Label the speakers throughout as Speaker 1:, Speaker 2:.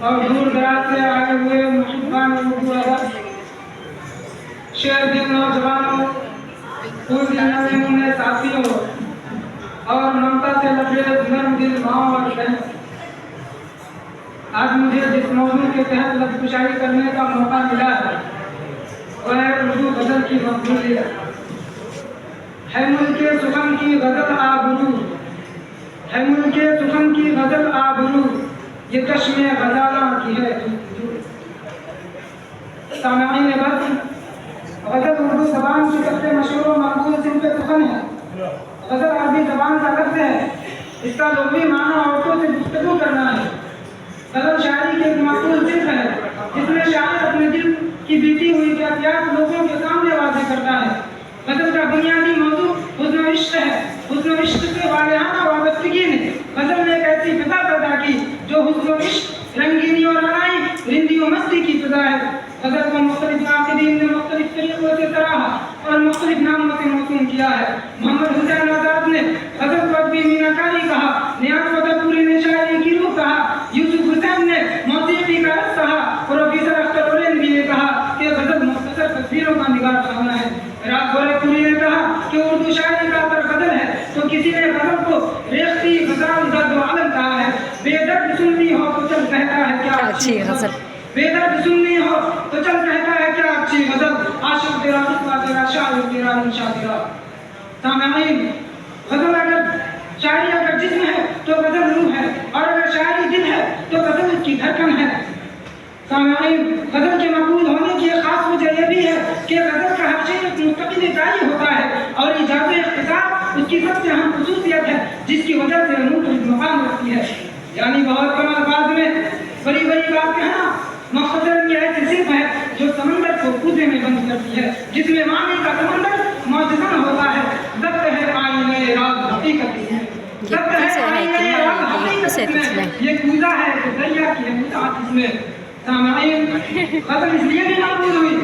Speaker 1: اور دور دراز سے آئے ہوئے محبان اردو ادب، شعر کے نوجوانوں، پوری نوجوانوں نے ساتھیوں اور ممتا سے لبریز نرم دل ماؤں اور بہن، آج مجھے جس موضوع کے تحت لفظ کشائی کرنے کا موقع ملا ہے وہ ہے اردو غزل کی مقبولیت۔ ہے ملک سخن کی غزل آبرو، ہے ملک سخن کی غزل آبرو، یہ چشم غزالاں کی ہے جستجو۔ سامعین بس، غزل اردو زبان کی سب سے مشہور و مقبول صنف سخن ہے۔ غزل عربی زبان کا لفظ ہے، اس کا لغوی معنی عورتوں سے گفتگو کرنا ہے۔ غزل شاعری کی ایک مقبول صنف ہے جس میں شاعر اپنے دل کی بیتی ہوئی کیفیات لوگوں کے سامنے واضح کرتا ہے۔ غزل کا بنیادی موضوع حسن و عشق ہے۔ حسن و عشق سے والہانہ وابستگی نے غزل میں ایک ایسی فضا پیدا کی جو حسن و عشق، رنگینی اور آرائی، رندی و مستی کی فضا ہے۔ غزل کو مختلف ناقدین نے مختلف طریقوں سے سراہا اور مختلف ناموں سے موسوم کیا ہے۔ محمد حسین آزاد نے غزل کو ادبی میناکاری کہا، نیاز فتح پوری نے شاعری کی روح کہا، یوسف حسین نے موسیقی کا رس کہا، پروفیسر اختر اورینوی نے کہا کہ غزل مختصر تصویروں کا نگار خانہ ہے۔ راگ گورے پوری نے کہا کہ اردو شاعری کا اثر غزل ہے، تو کسی نے غزل کو ریختی غزال درد و علم کہا ہے۔ بے درد سننی ہو تو چل کہتا ہے کیا اچھی غزل، بے درد سننی ہو تو چل کہتا ہے کیا اچھی غزل، عاشق تیرا رتبہ تیرا، شاعر تیرا انشا تیرا۔ سامعین، غزل شاعری اگر جسم ہے تو غزل روح ہے، اور اگر شاعری دل ہے تو غزل اس کی دھڑکن ہے۔ سامعین، غزل کے مقبول ہونے کی ایک خاص وجہ یہ بھی ہے کہ غزل کا ہر شعر ایک مستقل اجرائی ہوتا ہے اور ایجاز اختصار اس کی سب سے اہم خصوصیت ہے جس کی وجہ سے مختلف مقام رکھتی ہے۔ یعنی بہت کم الفاظ میں بڑی بڑی بات کہنا مختصر یہ ایسی صرف ہے جو سمندر کو کوزے میں بند کرتی ہے، جس میں معنی کا سمندر معجزہ ہوتا ہے۔ ضبط ہے آئینے راز حقیقت میں، ضبط ہے آئینے راز حقیقت میں، یہ کوزہ ہے کہ دریا کی ہے وسعت اس میں۔ سامعین، غزل اس لیے بھی مقبول ہوئی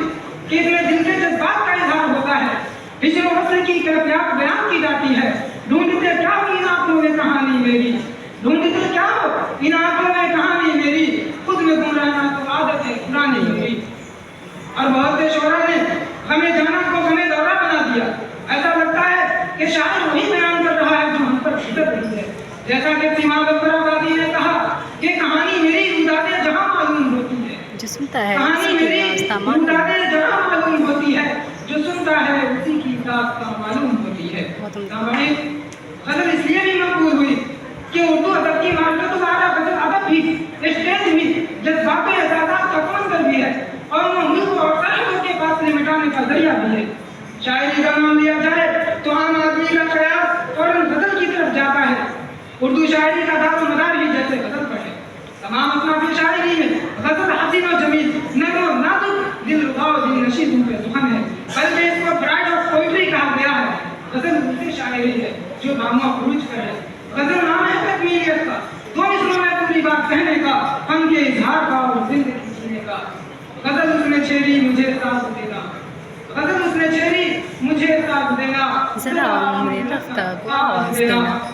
Speaker 1: کہ اس میں دل کے جذبات کا اظہار ہوتا ہے، حسن و حسن کی کیفیات بیان کی جاتی ہے۔ ڈھونڈتے کیا ہو ان آنکھوں میں کہانی میری، ڈھونڈتے کیا ہو ان آنکھوں میں کہانی میری، خود میں گم رہنا تو عادت ہے پرانی میری۔ اور بہت سے شعراء نے غم جانا کو غم دورہ بنا دیا، ایسا لگتا ہے کہ شاعر وہی بیان کر رہا ہے جو ہم پر گزر رہی ہے۔ جیسا کہ سیما اکبر آبادی نے کہا کہ کہانی میری امداد جہاں معلوم ہوتی ہے، کہانی میری امداد جہاں معلوم ہوتی ہے، جو سنتا ہے اسی کی داستاں معلوم ہوتی ہے۔ سامعین، غزل اس لیے بھی مقبول ہوئی کہ اردو ادب کی معرفت والا غزل ادب بھی اسٹیج بھی جذبات و احساسات کا سمندر بھی ہے، اور وہ ملک اور سرحدوں کے فاصلے مٹانے کا ذریعہ بھی ہے۔ شاعری کا نام لیا جائے تو عام آدمی کا خیال فوراً غزل کی طرف جاتا ہے۔ اردو شاعری کا دار و مدار بھی جیسے غزل پر ہے۔ تمام اصناف شاعری میں غزل حسین و جمیل، نرم و نازک، دل ربا و دل نشین پہ سخن ہے، بلکہ اس کو برائڈ آف پوئٹری کہا گیا ہے۔ غزل اردو شاعری ہے جو نامہ خروج پر ہے۔ غزل نام ہے تکمیلیت کا، دو مصروں میں پوری بات کہنے کا، فن کے اظہار کا اور زندگی جینے کا۔ غزل اس نے چھیڑی مجھے ساتھ دینا، غزل اس نے چھیڑی مجھے ساتھ دینا،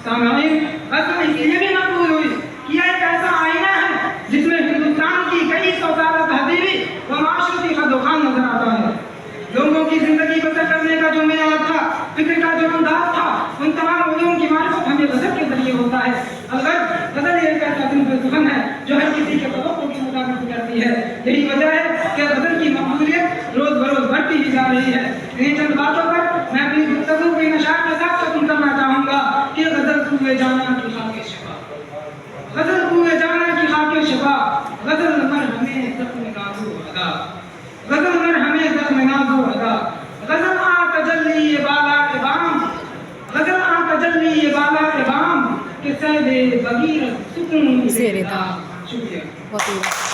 Speaker 1: سامعین، غزل اس لیے بھی مقبول ہوئی کہ یہ ایک ایسا آئینہ ہے جس میں ہندوستان کی کئی سو سالہ تہذیبی و معاشرتی خد و خان نظر آتا ہے۔ لوگوں کی زندگی بسر کرنے کا جو معیار تھا، فکر کا جو انداز تھا، ان تمام علوم کی معرفت ہمیں غزل کے ذریعے ہوتا ہے۔ البتہ غزل ایک ایسا صنف سخن ہے جو ہر کسی کے توقع کی مطابقت کرتی ہے۔ یہی وجہ ہے کہ غزل کی مقبولیت روز بروز بڑھتی ہی جا رہی ہے۔ انہیں چند باتوں پر میں اپنی گفتگو کی نشاط کے ساتھ ختم کرنا چاہوں گا کہ غزل کوئے جانا کی خاک شفا، غزل کوئے جانا کی خاک شفا، غزل مرہمیں زخم نازو ادا، غزل مرہمیں زخم نازو ادا، غزل آ تجلی یہ بالا ابام، غزل آ تجلی یہ بالا ابام کہ سیل بغیرت سکون زیر دام۔ شکریہ۔